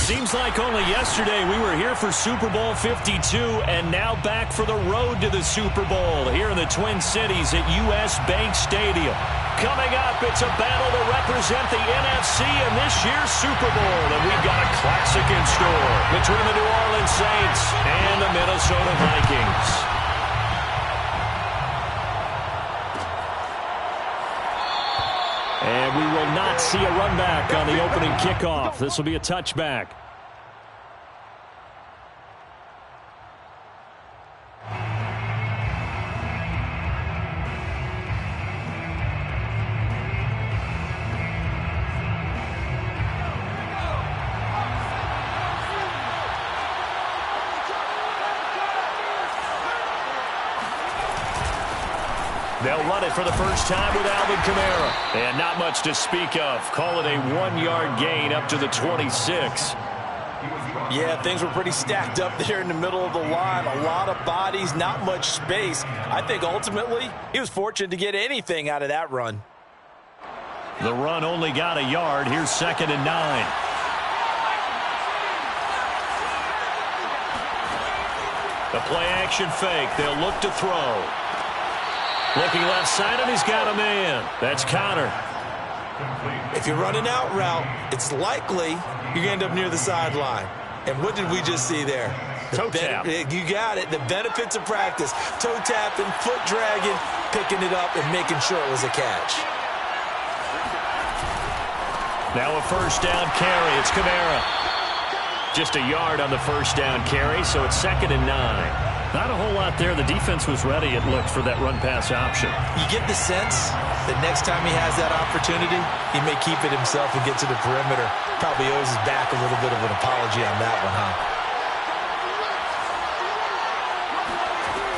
Seems like only yesterday we were here for Super Bowl 52 and now back for the road to the Super Bowl here in the Twin Cities at US Bank Stadium. Coming up, it's a battle to represent the NFC in this year's Super Bowl, and we've got a classic in store between the New Orleans Saints and the Minnesota Vikings. And we will not see a run back on the opening kickoff. This will be a touchback. They'll run it for the first time with Alvin Kamara. And not much to speak of. Call it a 1-yard gain up to the 26. Yeah, things were pretty stacked up there in the middle of the line. A lot of bodies, not much space. I think ultimately he was fortunate to get anything out of that run. The run only got a yard. Here's 2nd and 9. The play-action fake. They'll look to throw. Looking left side, and he's got a man. That's Conner. If you're running out route, it's likely you're going to end up near the sideline. And what did we just see there? Toe tap. You got it. The benefits of practice. Toe tapping, foot dragging, picking it up, and making sure it was a catch. Now a first down carry. It's Kamara. Just a yard on the first down carry, so it's 2nd and 9. Not a whole lot there. The defense was ready, it looked, for that run-pass option. You get the sense that next time he has that opportunity, he may keep it himself and get to the perimeter. Probably owes his back a little bit of an apology on that one, huh?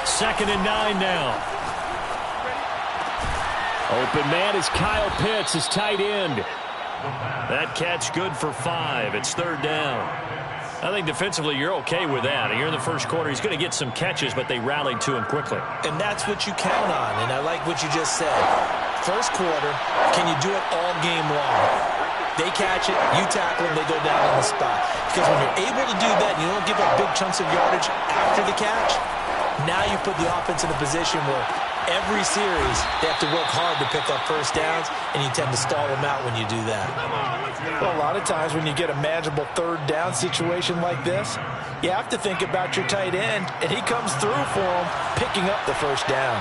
2nd and 9 now. Open man is Kyle Pitts, his tight end. That catch good for 5. It's 3rd down. I think defensively you're okay with that. Here in the first quarter, he's going to get some catches, but they rallied to him quickly. And that's what you count on, and I like what you just said. First quarter, can you do it all game long? They catch it, you tackle them, they go down on the spot. Because when you're able to do that and you don't give up big chunks of yardage after the catch, now you put the offense in a position where every series they have to work hard to pick up first downs, and you tend to stall them out when you do that. Well, a lot of times when you get a manageable 3rd down situation like this, you have to think about your tight end, and he comes through for him, picking up the first down.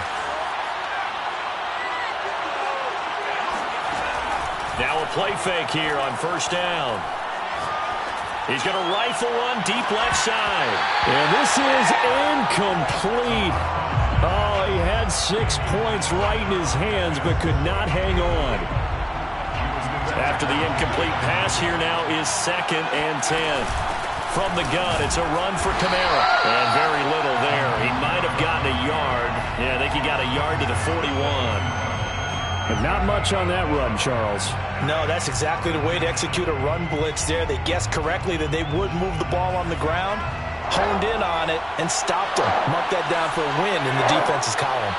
Now a play fake here on first down. He's going to rifle one deep left side. And this is incomplete. Oh, he had 6 points right in his hands, but could not hang on. After the incomplete pass, here now is 2nd and 10. From the gun, it's a run for Kamara. And very little there. He might have gotten a yard. Yeah, I think he got a yard to the 41. But not much on that run, Charles. No, that's exactly the way to execute a run blitz there. They guessed correctly that they would move the ball on the ground, honed in on it, and stopped them. Marked that down for a win in the defense's column.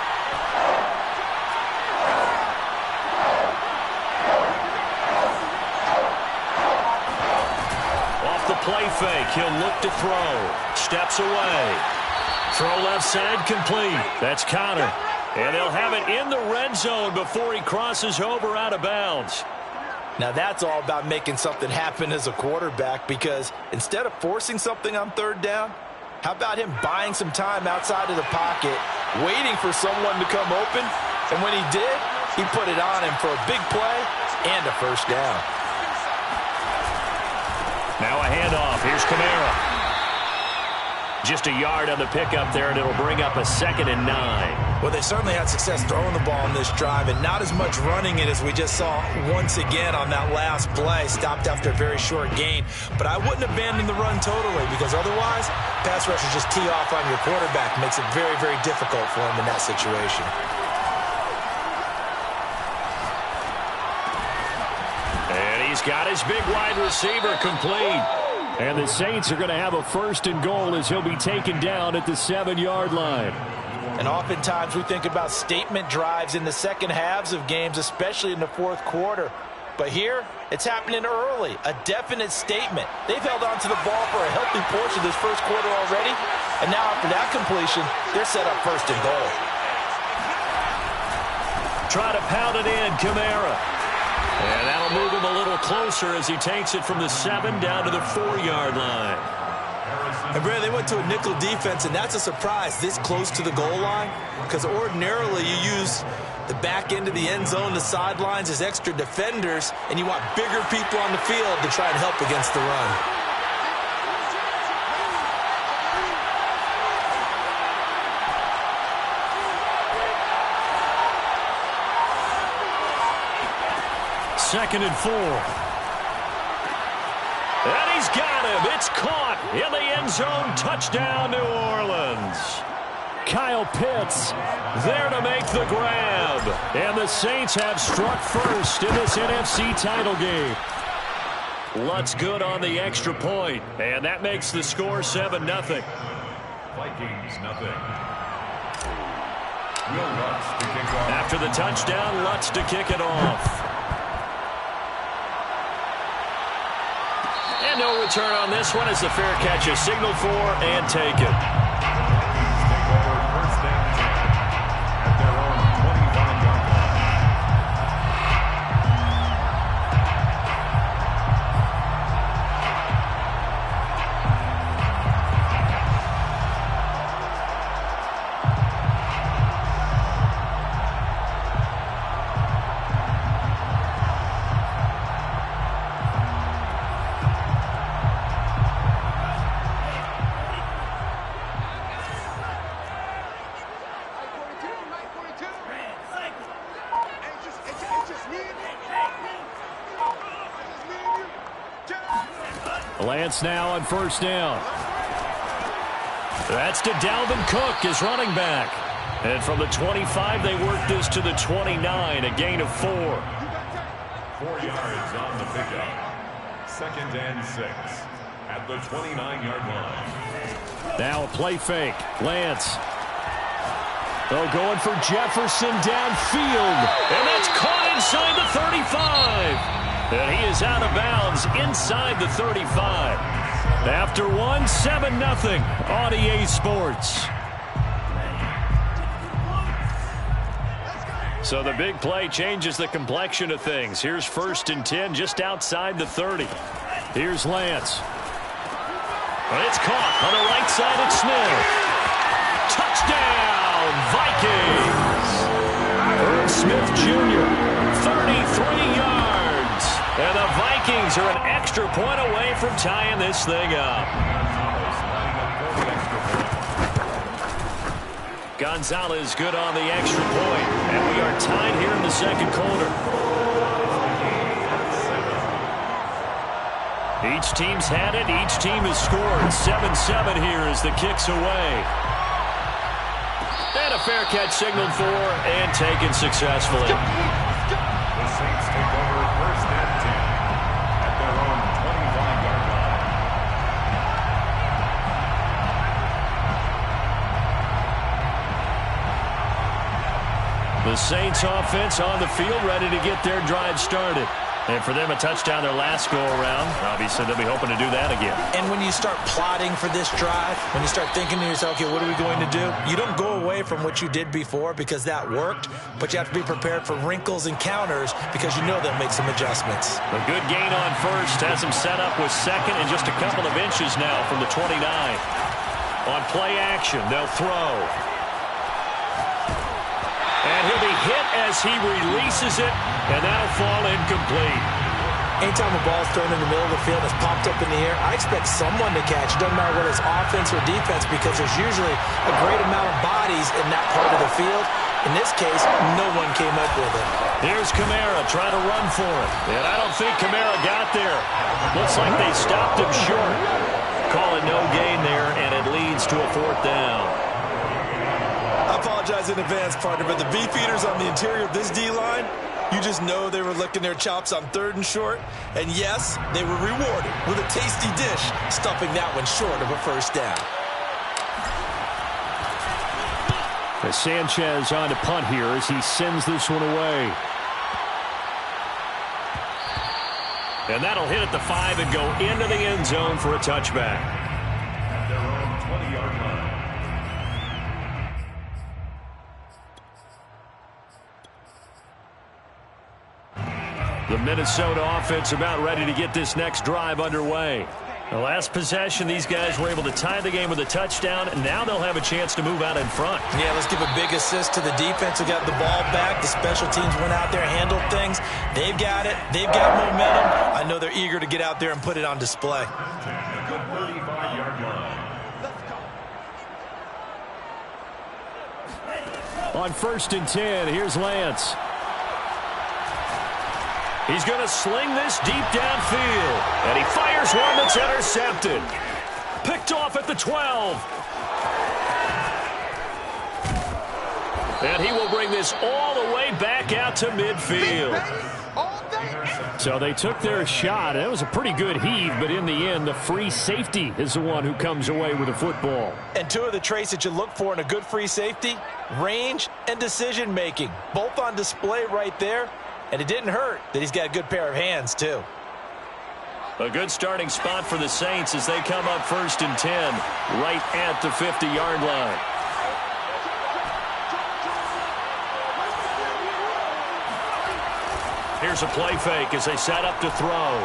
Off the play fake, he'll look to throw. Steps away. Throw left side complete. That's Conner. And they'll have it in the red zone before he crosses over out of bounds. Now that's all about making something happen as a quarterback, because instead of forcing something on 3rd down, how about him buying some time outside of the pocket, waiting for someone to come open, and when he did, he put it on him for a big play and a first down. Now a handoff. Here's Kamara. Just a yard on the pickup there, and it'll bring up a 2nd and 9. Well, they certainly had success throwing the ball on this drive, and not as much running it as we just saw once again on that last play. Stopped after a very short gain. But I wouldn't abandon the run totally, because otherwise, pass rushers just tee off on your quarterback. Makes it very, very difficult for him in that situation. And he's got his big wide receiver complete. And the Saints are going to have a 1st and goal as he'll be taken down at the 7-yard line. And oftentimes we think about statement drives in the second halves of games, especially in the fourth quarter. But here, it's happening early, a definite statement. They've held on to the ball for a healthy portion of this first quarter already, and now after that completion, they're set up first and goal. Try to pound it in, Kamara. And that'll move him a little closer as he takes it from the 7 down to the 4-yard line. And Brad, they went to a nickel defense, and that's a surprise this close to the goal line, because ordinarily you use the back end of the end zone, the sidelines as extra defenders, and you want bigger people on the field to try and help against the run. Second and 4. And he's got him. It's caught in the end zone. Touchdown, New Orleans. Kyle Pitts there to make the grab. And the Saints have struck first in this NFC title game. Lutz good on the extra point. And that makes the score 7-0. Vikings, nothing. Will Lutz to kick off. After the touchdown, Lutz to kick it off. And no return on this one as the fair catch is signaled for and taken. Take over first and 10 at their own 25-yard line. Lance now on first down. That's to Dalvin Cook, his running back. And from the 25, they work this to the 29, a gain of 4. 4 yards on the pickup. Second and 6 at the 29-yard line. Now a play fake. Lance. Oh, going for Jefferson downfield. And that's caught inside the 35. And he is out of bounds inside the 35. After 1, 7-0 on EA Sports. So the big play changes the complexion of things. Here's first and 10 just outside the 30. Here's Lance. And it's caught on the right side of Smith. Touchdown, Vikings! Irv Smith Jr., 33 yards. And the Vikings are an extra point away from tying this thing up. Gonzalez good on the extra point. And we are tied here in the second quarter. Each team's had it. Each team has scored. 7-7 here as the kick's away. And a fair catch signaled for and taken successfully. The Saints take over first and 10 at their own 25-yard line. The Saints offense on the field ready to get their drive started. And for them, a touchdown their last go-around. Obviously, they'll be hoping to do that again. And when you start plotting for this drive, when you start thinking to yourself, okay, what are we going to do? You don't go away from what you did before because that worked, but you have to be prepared for wrinkles and counters because you know they'll make some adjustments. A good gain on first has them set up with second and just a couple of inches now from the 29. On play action, they'll throw. And he'll be hit as he releases it, and that'll fall incomplete. Anytime a ball's thrown in the middle of the field, it's popped up in the air, I expect someone to catch. It doesn't matter whether it's offense or defense because there's usually a great amount of bodies in that part of the field. In this case, no one came up with it. Here's Kamara trying to run for it. And I don't think Kamara got there. Looks like they stopped him short. Call it no gain there, and it leads to a 4th down. I apologize in advance, partner, but the beefeaters on the interior of this D-line, you just know they were licking their chops on 3rd and short. And yes, they were rewarded with a tasty dish, stuffing that one short of a first down. As Sanchez on to punt here as he sends this one away. And that'll hit at the 5 and go into the end zone for a touchback. At their own 20-yard line. The Minnesota offense about ready to get this next drive underway. The last possession, these guys were able to tie the game with a touchdown, and now they'll have a chance to move out in front. Yeah, let's give a big assist to the defense who got the ball back. The special teams went out there, handled things. They've got it. They've got momentum. I know they're eager to get out there and put it on display. A good 35-yard line. On 1st and 10, here's Lance. He's going to sling this deep downfield. And he fires one that's intercepted. Picked off at the 12. And he will bring this all the way back out to midfield. So they took their shot. It was a pretty good heave, but in the end, the free safety is the one who comes away with the football. And two of the traits that you look for in a good free safety, range and decision-making. Both on display right there. And it didn't hurt that he's got a good pair of hands, too. A good starting spot for the Saints as they come up 1st and 10, right at the 50-yard line. Here's a play fake as they set up to throw.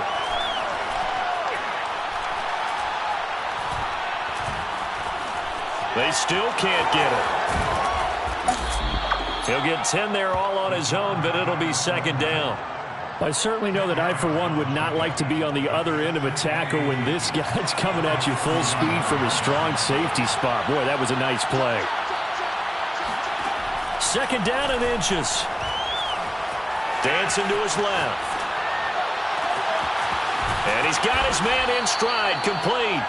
They still can't get it. He'll get 10 there all on his own, but it'll be 2nd down. I certainly know that I, for one, would not like to be on the other end of a tackle when this guy's coming at you full speed from a strong safety spot. Boy, that was a nice play. 2nd down and inches. Dancing to his left. And he's got his man in stride, complete.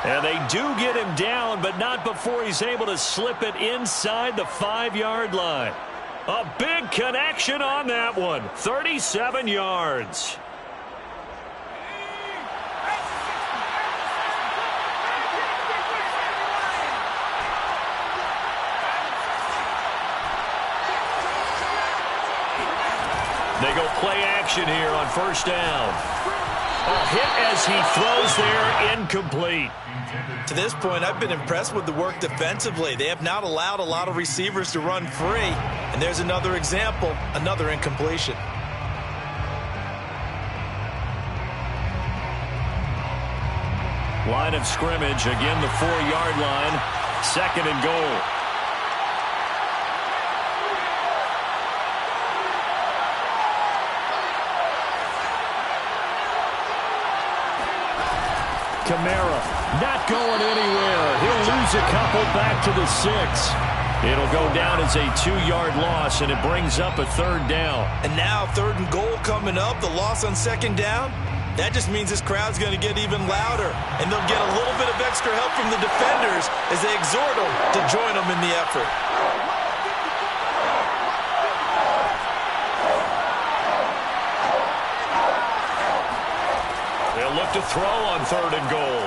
And they do get him down, but not before he's able to slip it inside the 5-yard line. A big connection on that one. 37 yards. They go play action here on 1st down. A hit as he throws there, incomplete. To this point, I've been impressed with the work defensively. They have not allowed a lot of receivers to run free. And there's another example, another incompletion. Line of scrimmage, again the 4-yard line, 2nd and goal. Kamara not going anywhere. He'll lose a couple back to the 6. It'll go down as a 2-yard loss, and it brings up a 3rd down. And now 3rd and goal coming up, the loss on 2nd down. That just means this crowd's going to get even louder, and they'll get a little bit of extra help from the defenders as they exhort them to join them in the effort. They'll look to throw on 3rd and goal.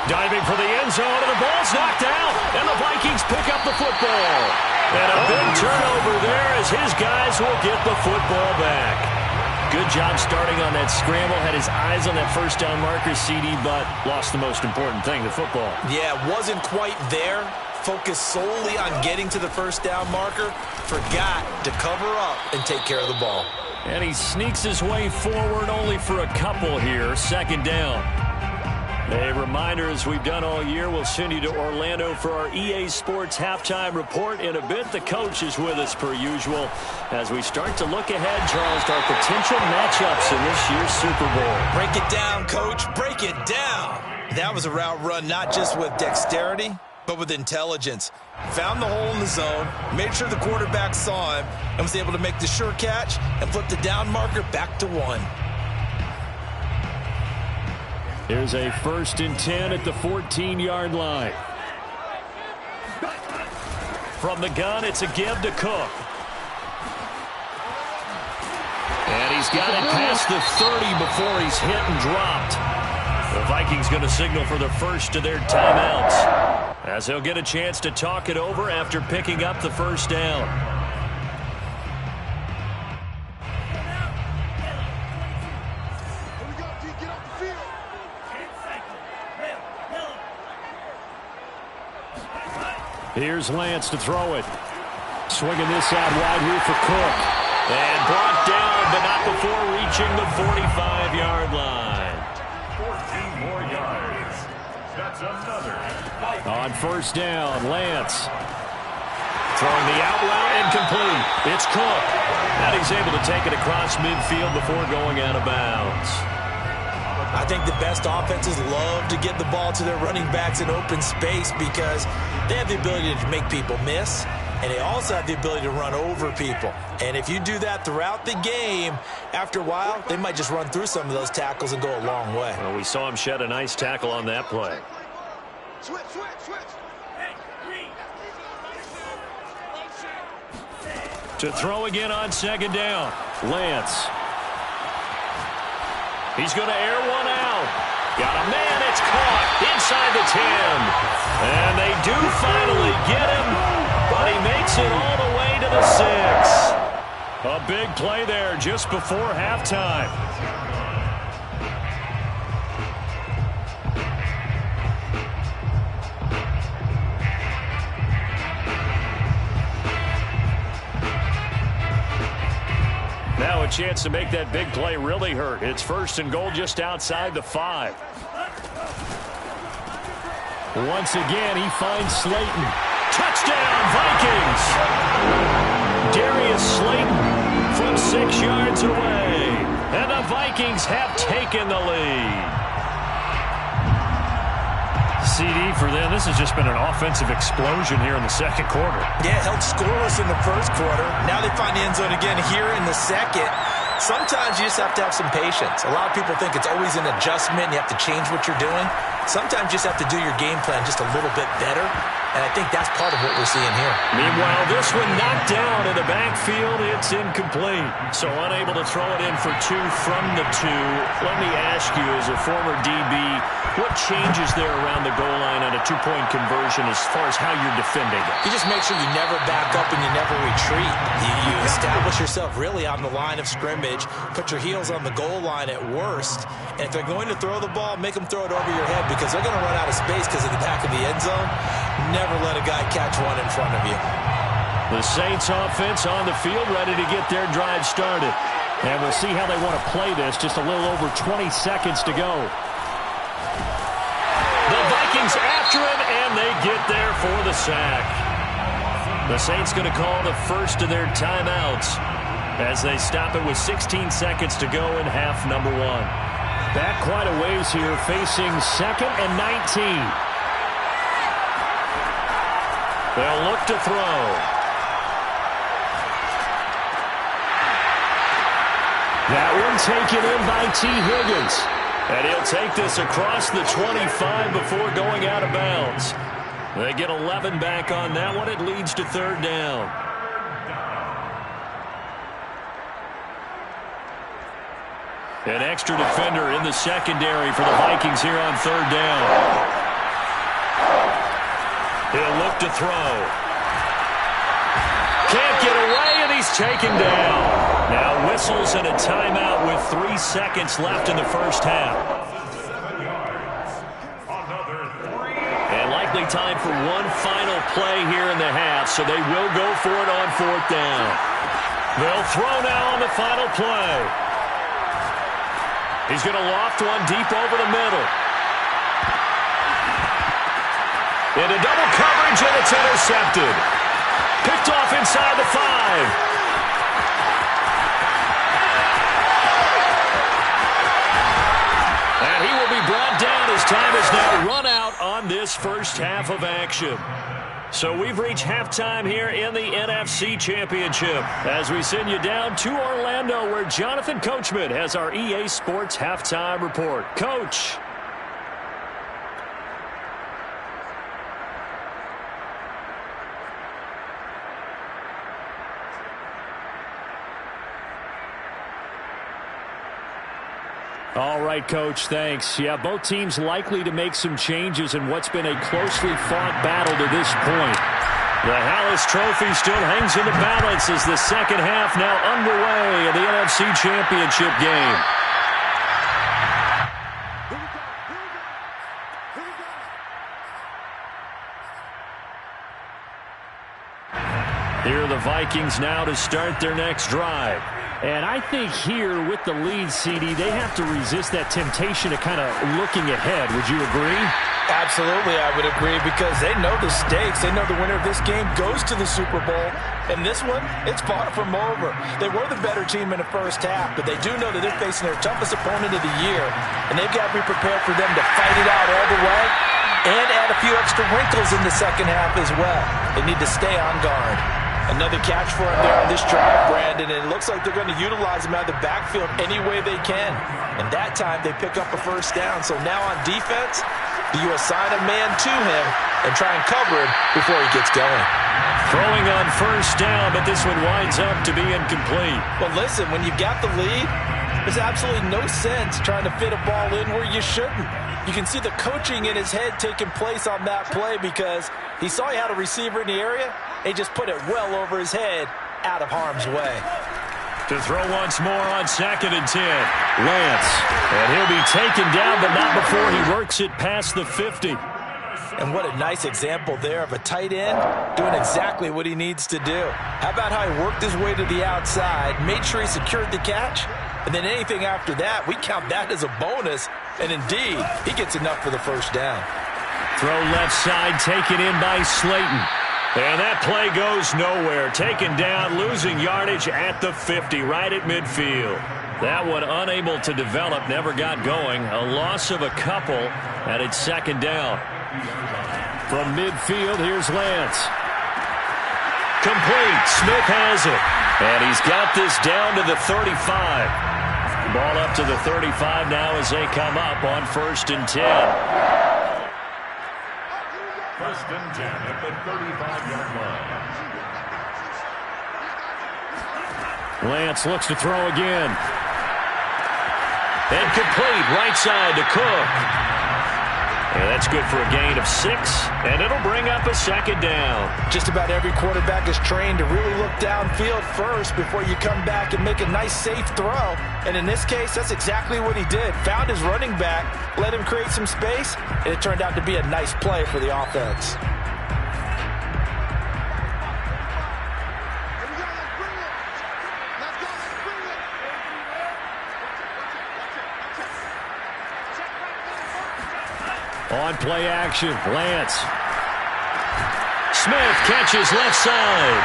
Diving for the end zone, and the ball's knocked out, and the Vikings pick up the football. And a big turnover there as his guys will get the football back. Good job starting on that scramble. Had his eyes on that 1st down marker, CD, but lost the most important thing, the football. Yeah, wasn't quite there. Focused solely on getting to the 1st down marker. Forgot to cover up and take care of the ball. And he sneaks his way forward only for a couple here. 2nd down. A reminder, as we've done all year, we'll send you to Orlando for our EA Sports halftime report. In a bit, the coach is with us per usual as we start to look ahead, Charles, to our potential matchups in this year's Super Bowl. Break it down, Coach. Break it down. That was a route run not just with dexterity, but with intelligence. Found the hole in the zone, made sure the quarterback saw him, and was able to make the sure catch and flip the down marker back to 1. Here's a 1st and 10 at the 14-yard line. From the gun, it's a give to Cook. And he's got it past the 30 before he's hit and dropped. The Vikings going to signal for the first of their timeouts, as he'll get a chance to talk it over after picking up the 1st down. Here's Lance to throw it. Swinging this out wide here for Cook. And brought down, but not before reaching the 45-yard line. 14 more yards. That's another. On first down, Lance. Throwing the out route incomplete. It's Cook. And he's able to take it across midfield before going out of bounds. I think the best offenses love to get the ball to their running backs in open space because they have the ability to make people miss, and they also have the ability to run over people. And if you do that throughout the game, after a while, they might just run through some of those tackles and go a long way. Well, we saw him shed a nice tackle on that play. Switch. To throw again on second down. Lance. He's going to air one out. Got a man. It's caught inside the 10. And they do finally get him, but he makes it all the way to the 6. A big play there just before halftime. Now a chance to make that big play really hurt. It's first and goal just outside the 5. Once again, he finds Slayton. Touchdown, Vikings! Darius Slayton from 6 yards away. And the Vikings have taken the lead. CD for them. This has just been an offensive explosion here in the second quarter. Yeah, held scoreless in the first quarter. Now they find the end zone again here in the second. Sometimes you just have to have some patience. A lot of people think it's always an adjustment. You have to change what you're doing. Sometimes you just have to do your game plan just a little bit better. And I think that's part of what we're seeing here. Meanwhile, this one knocked down in the backfield. It's incomplete. So unable to throw it in for 2 from the 2. Let me ask you, as a former DB, what changes there around the goal line on a 2-point conversion as far as how you're defending it? You just make sure you never back up and you never retreat. You establish yourself really on the line of scrimmage, put your heels on the goal line at worst, and if they're going to throw the ball, make them throw it over your head because they're going to run out of space because of the back of the end zone. Never let a guy catch one in front of you. The Saints offense on the field ready to get their drive started. And we'll see how they want to play this. Just a little over 20 seconds to go. The Vikings after him, and they get there for the sack. The Saints going to call the first of their timeouts as they stop it with 16 seconds to go in half number 1. Back quite a ways here, facing 2nd and 19. They'll look to throw. That one taken in by T. Higgins. And he'll take this across the 25 before going out of bounds. They get 11 back on that one. It leads to 3rd down. An extra defender in the secondary for the Vikings here on 3rd down. He'll look to throw. Can't get away, and he's taken down. Now whistles and a timeout with 3 seconds left in the first half. 7 yards. Another 3. And likely time for one final play here in the half, so they will go for it on 4th down. They'll throw now on the final play. He's going to loft one deep over the middle. Into double coverage, and it's intercepted. Picked off inside the 5. And he will be brought down as time is now run out on this first half of action. So we've reached halftime here in the NFC Championship as we send you down to Orlando where Jonathan Coachman has our EA Sports Halftime Report. Coach. All right, Coach, thanks. Yeah, both teams likely to make some changes in what's been a closely fought battle to this point. The Hallis Trophy still hangs in the balance as the second half now underway in the NFC Championship game. Here are the Vikings now to start their next drive. And I think here with the lead, CD, they have to resist that temptation to kind of looking ahead. Would you agree? Absolutely, I would agree, because they know the stakes. They know the winner of this game goes to the Super Bowl. And this one, it's far from over. They were the better team in the first half, but they do know that they're facing their toughest opponent of the year. And they've got to be prepared for them to fight it out all the way and add a few extra wrinkles in the second half as well. They need to stay on guard. Another catch for him there on this drive, Brandon, and it looks like they're going to utilize him out of the backfield any way they can. And that time, they pick up a first down. So now on defense, do you assign a man to him and try and cover him before he gets going? Throwing on first down, but this one winds up to be incomplete. Well, listen, when you've got the lead, there's absolutely no sense trying to fit a ball in where you shouldn't. You can see the coaching in his head taking place on that play, because he saw he had a receiver in the area. He just put it well over his head, out of harm's way. To throw once more on 2nd and 10. Lance. And he'll be taken down, but not before he works it past the 50. And what a nice example there of a tight end doing exactly what he needs to do. How about how he worked his way to the outside, made sure he secured the catch, and then anything after that, we count that as a bonus. And indeed, he gets enough for the first down. Throw left side, taken in by Slayton. And that play goes nowhere. Taken down, losing yardage at the 50, right at midfield. That one unable to develop, never got going. A loss of a couple, and it's 2nd down. From midfield, here's Lance. Complete. Smith has it. And he's got this down to the 35. Ball up to the 35 now as they come up on 1st and 10. 1st and 10 at the 35-yard line. Lance looks to throw again. And complete. Right side to Cook. And that's good for a gain of 6, and it'll bring up a 2nd down. Just about every quarterback is trained to really look downfield first before you come back and make a nice, safe throw. And in this case, that's exactly what he did. Found his running back, let him create some space, and it turned out to be a nice play for the offense. On play action, Lance. Smith catches left side.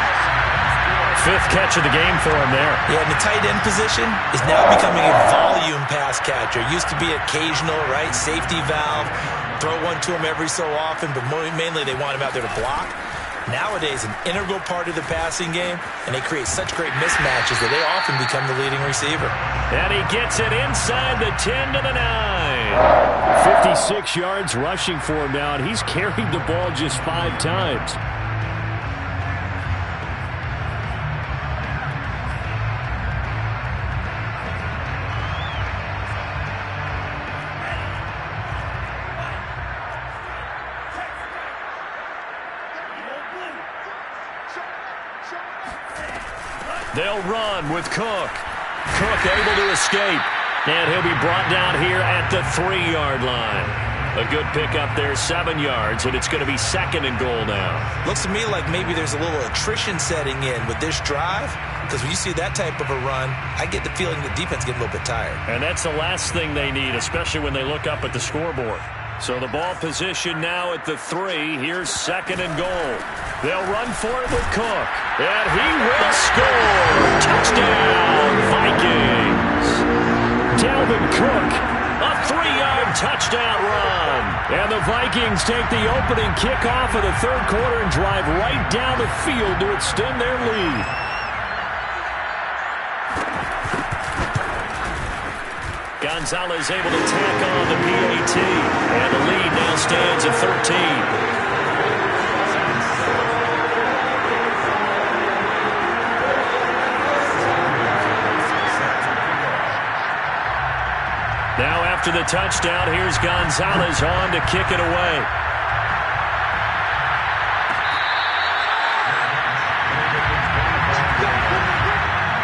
5th catch of the game for him there. Yeah, and the tight end position is now becoming a volume pass catcher. Used to be occasional, right? Safety valve. Throw one to him every so often, but mainly they want him out there to block. Nowadays, an integral part of the passing game, and they create such great mismatches that they often become the leading receiver. And he gets it inside the 10 to the 9. 56 yards rushing for him now, and he's carried the ball just 5 times. They'll run with Cook. Cook able to escape. And he'll be brought down here at the 3-yard line. A good pickup there, 7 yards, and it's going to be 2nd and goal now. Looks to me like maybe there's a little attrition setting in with this drive, because when you see that type of a run, I get the feeling the defense getting a little bit tired. And that's the last thing they need, especially when they look up at the scoreboard. So the ball position now at the 3. Here's 2nd and goal. They'll run for it with Cook. And he will score. Touchdown, Vikings. Dalvin Cook, a 3-yard touchdown run. And the Vikings take the opening kickoff of the 3rd quarter and drive right down the field to extend their lead. Gonzalez able to tack on the PAT. And the lead now stands at 13. Now after the touchdown, here's Gonzalez on to kick it away.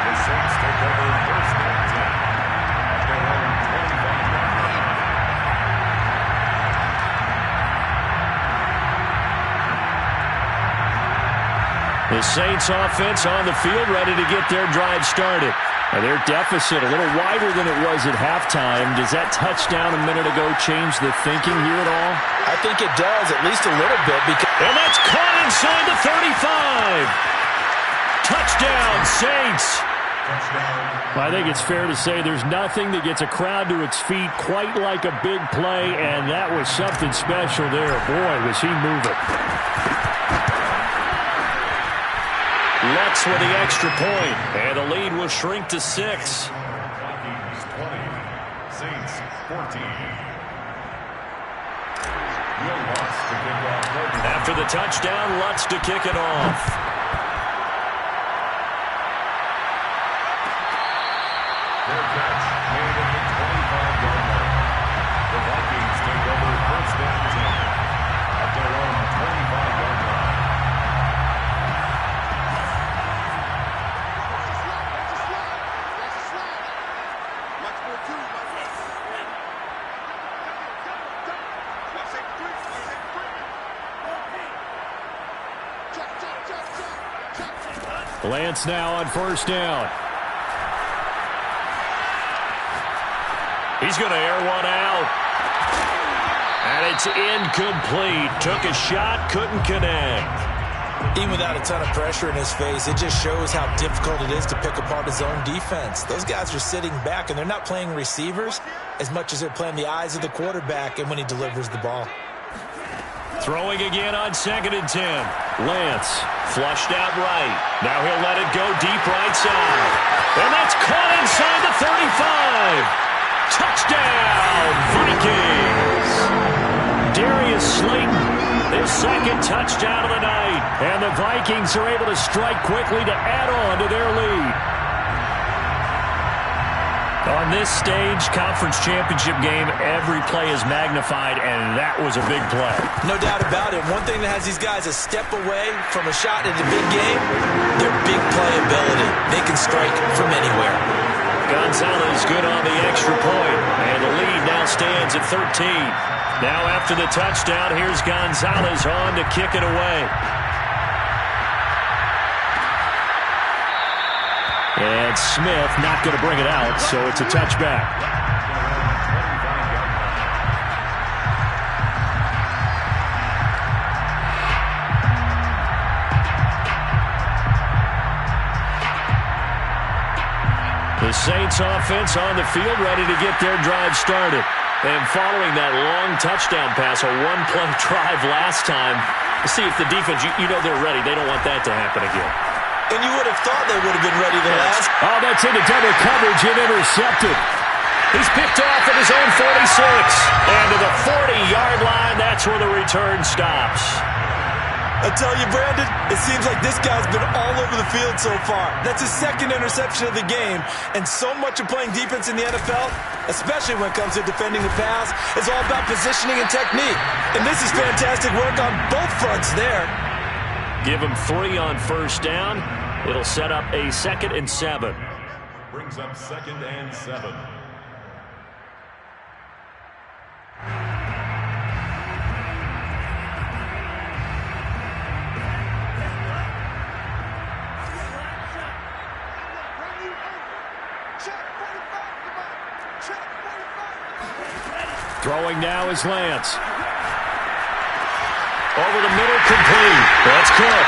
The Saints take over 1st and 10 at their own 25-yard line. The Saints offense on the field, ready to get their drive started. Now their deficit a little wider than it was at halftime. Does that touchdown a minute ago change the thinking here at all? I think it does, at least a little bit. And that's caught inside the 35. Touchdown, Saints. I think it's fair to say there's nothing that gets a crowd to its feet quite like a big play, and that was something special there. Boy, was he moving. Lutz with the extra point, and the lead will shrink to 6. Vikings 20, Saints 14. Will Lutz to kick off. After the touchdown, Lutz to kick it off. Their catch made at the 25-yard line. The Vikings take over first and 10 at their own 25-yard line. Lance now on first down. He's going to air one out. And it's incomplete. Took a shot, couldn't connect. Even without a ton of pressure in his face, it just shows how difficult it is to pick apart his own defense. Those guys are sitting back, and they're not playing receivers as much as they're playing the eyes of the quarterback and when he delivers the ball. Throwing again on 2nd and 10. Lance flushed out right. Now he'll let it go deep right side. And that's caught inside the 35. Touchdown, Vikings! Darius Slayton, their second touchdown of the night. And the Vikings are able to strike quickly to add on to their lead. On this stage, conference championship game, every play is magnified, and that was a big play. No doubt about it. One thing that has these guys a step away from a shot in a big game, their big playability. They can strike from anywhere. Gonzalez good on the extra point, and the lead now stands at 13. Now after the touchdown, here's Gonzalez on to kick it away. And Smith not going to bring it out, so it's a touchback. The Saints offense on the field ready to get their drive started. And following that long touchdown pass, a one-play drive last time, see if the defense, you know they're ready. They don't want that to happen again. And you would have thought they would have been ready to last. Oh, that's into double coverage and intercepted. He's picked off at his own 46. And to the 40-yard line, that's where the return stops. I tell you, Brandon, it seems like this guy's been all over the field so far. That's his second interception of the game. And so much of playing defense in the NFL, especially when it comes to defending the pass, is all about positioning and technique. And this is fantastic work on both fronts there. Give him 3 on first down. It'll set up a 2nd and 7. Brings up 2nd and 7. Throwing now is Lance. Over the middle, complete. That's Cook.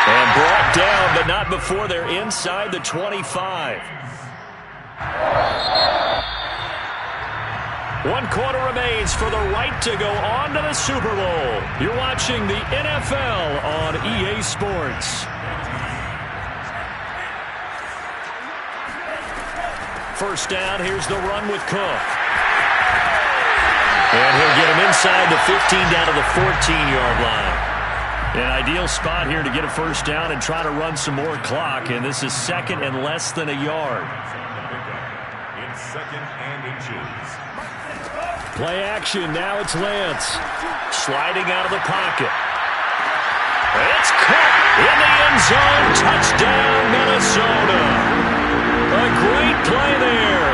And brought down, but not before they're inside the 25. 1 quarter remains for the right to go on to the Super Bowl. You're watching the NFL on EA Sports. First down, here's the run with Cook. And he'll get him inside the 15 down to the 14-yard line. An ideal spot here to get a first down and try to run some more clock. And this is 2nd and less than a yard. It's 2nd and inches. Play action. Now it's Lance. Sliding out of the pocket. It's caught in the end zone. Touchdown, Minnesota. A great play there.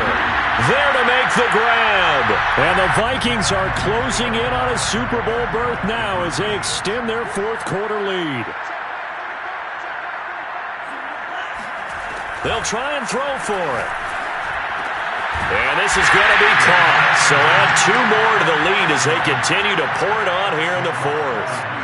There to make the grab. And the Vikings are closing in on a Super Bowl berth now as they extend their 4th quarter lead. They'll try and throw for it. And this is going to be caught. So add 2 more to the lead as they continue to pour it on here in the fourth.